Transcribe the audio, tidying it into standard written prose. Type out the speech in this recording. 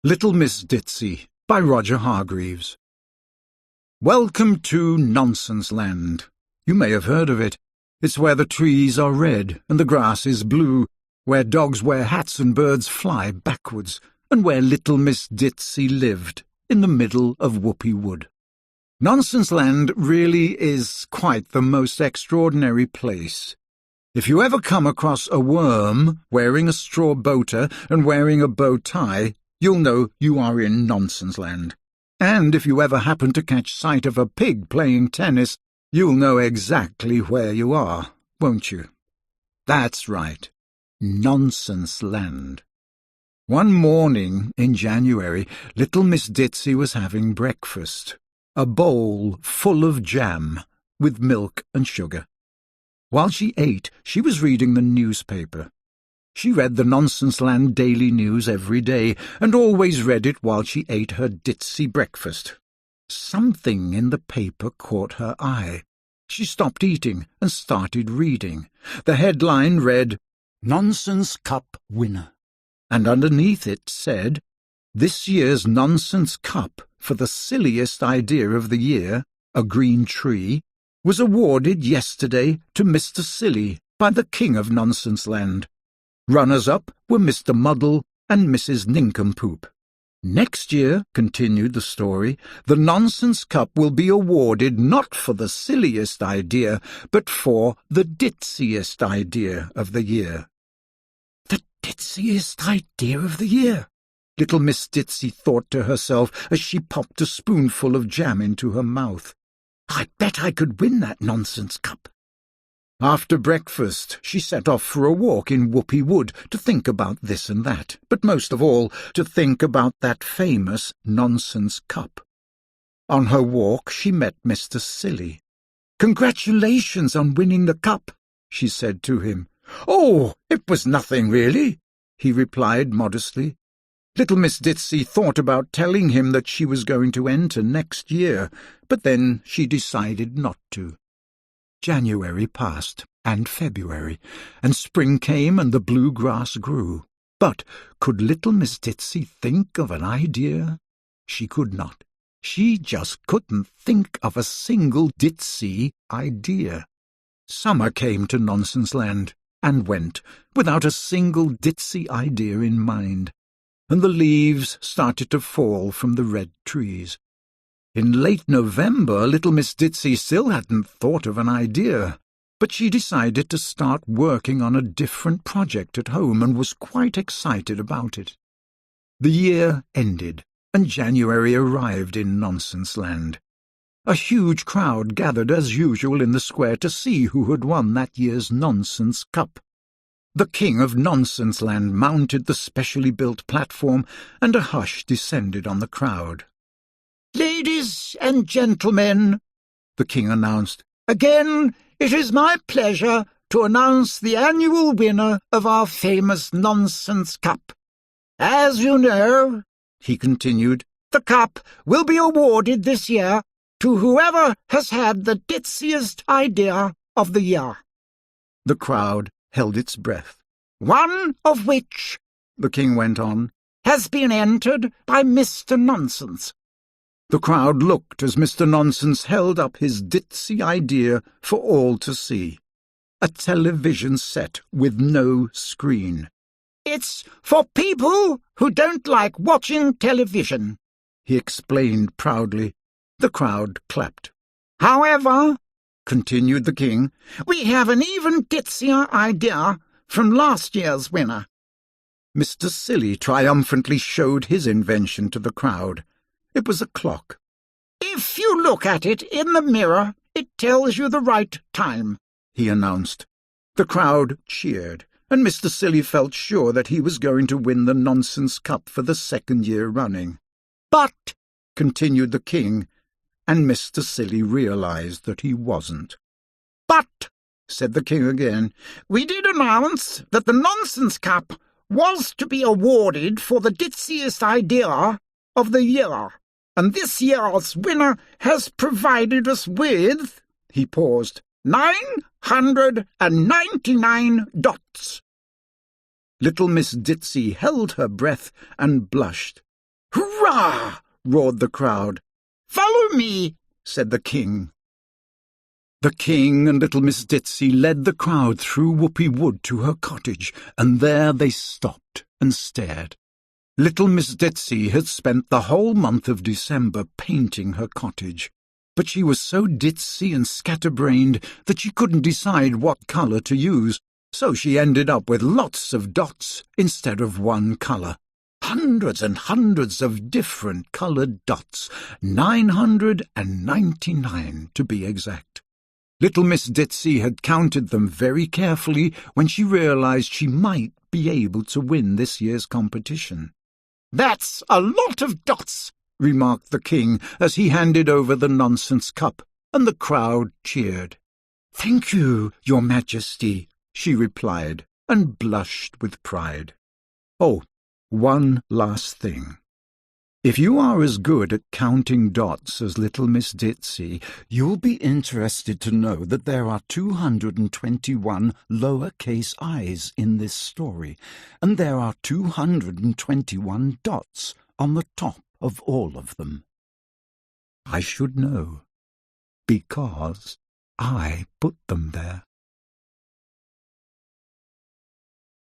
Little Miss Ditzy by Roger Hargreaves. Welcome to Nonsense Land. You may have heard of it. It's where the trees are red and the grass is blue, where dogs wear hats and birds fly backwards, and where little Miss Ditzy lived, in the middle of Whoopee Wood. Nonsense Land really is quite the most extraordinary place. If you ever come across a worm wearing a straw boater and wearing a bow tie, you'll know you are in Nonsense Land. And if you ever happen to catch sight of a pig playing tennis, you'll know exactly where you are, won't you? That's right, Nonsense Land. One morning in January, little Miss Ditzy was having breakfast, a bowl full of jam with milk and sugar. While she ate, she was reading the newspaper. She read the Nonsense Land Daily News every day, and always read it while she ate her Ditzy breakfast. Something in the paper caught her eye. She stopped eating and started reading. The headline read, "Nonsense Cup Winner," and underneath it said, "This year's Nonsense Cup for the silliest idea of the year, a green tree, was awarded yesterday to Mr. Silly by the King of Nonsense Land. Runners-up were Mr. Muddle and Mrs. Nincompoop. Next year," continued the story, "the Nonsense Cup will be awarded not for the silliest idea, but for the ditziest idea of the year." The ditziest idea of the year, little Miss Ditzy thought to herself as she popped a spoonful of jam into her mouth. "I bet I could win that Nonsense Cup." After breakfast, she set off for a walk in Whoopee Wood to think about this and that, but most of all to think about that famous Nonsense Cup. On her walk, she met Mr. Silly. "Congratulations on winning the cup," she said to him. "Oh, it was nothing really," he replied modestly. Little Miss Ditzy thought about telling him that she was going to enter next year, but then she decided not to. January passed, and February, and spring came and the blue grass grew. But could little Miss Ditzy think of an idea? She could not. She just couldn't think of a single Ditzy idea. Summer came to Nonsense Land, and went, without a single Ditzy idea in mind, and the leaves started to fall from the red trees. In late November, little Miss Ditzy still hadn't thought of an idea, but she decided to start working on a different project at home and was quite excited about it. The year ended, and January arrived in Nonsense Land. A huge crowd gathered as usual in the square to see who had won that year's Nonsense Cup. The King of Nonsense Land mounted the specially built platform, and a hush descended on the crowd. "Ladies and gentlemen," the King announced, "again it is my pleasure to announce the annual winner of our famous Nonsense Cup. As you know," he continued, "the cup will be awarded this year to whoever has had the ditziest idea of the year." The crowd held its breath. "One of which," the King went on, "has been entered by Mr. Nonsense." The crowd looked as Mr. Nonsense held up his ditzy idea for all to see. A television set with no screen. "It's for people who don't like watching television," he explained proudly. The crowd clapped. "However," continued the King, "we have an even ditzier idea from last year's winner." Mr. Silly triumphantly showed his invention to the crowd. It was a clock. "If you look at it in the mirror, it tells you the right time," he announced. The crowd cheered, and Mr. Silly felt sure that he was going to win the Nonsense Cup for the second year running. "But," continued the King, and Mr. Silly realized that he wasn't. "But," said the King again, "we did announce that the Nonsense Cup was to be awarded for the ditziest idea of the year. And this year's winner has provided us with," he paused, "999 dots." Little Miss Ditzy held her breath and blushed. "Hurrah!" roared the crowd. "Follow me," said the king. The king and little Miss Ditzy led the crowd through Whoopee Wood to her cottage, and there they stopped and stared. Little Miss Ditzy had spent the whole month of December painting her cottage, but she was so ditzy and scatterbrained that she couldn't decide what colour to use, so she ended up with lots of dots instead of one colour. Hundreds and hundreds of different coloured dots, 999 to be exact. Little Miss Ditzy had counted them very carefully when she realised she might be able to win this year's competition. "That's a lot of dots," remarked the king as he handed over the nonsense cup, and the crowd cheered. "Thank you, Your Majesty," she replied, and blushed with pride. Oh, one last thing. If you are as good at counting dots as little Miss Ditzy, you'll be interested to know that there are 221 lowercase i's in this story, and there are 221 dots on the top of all of them. I should know, because I put them there.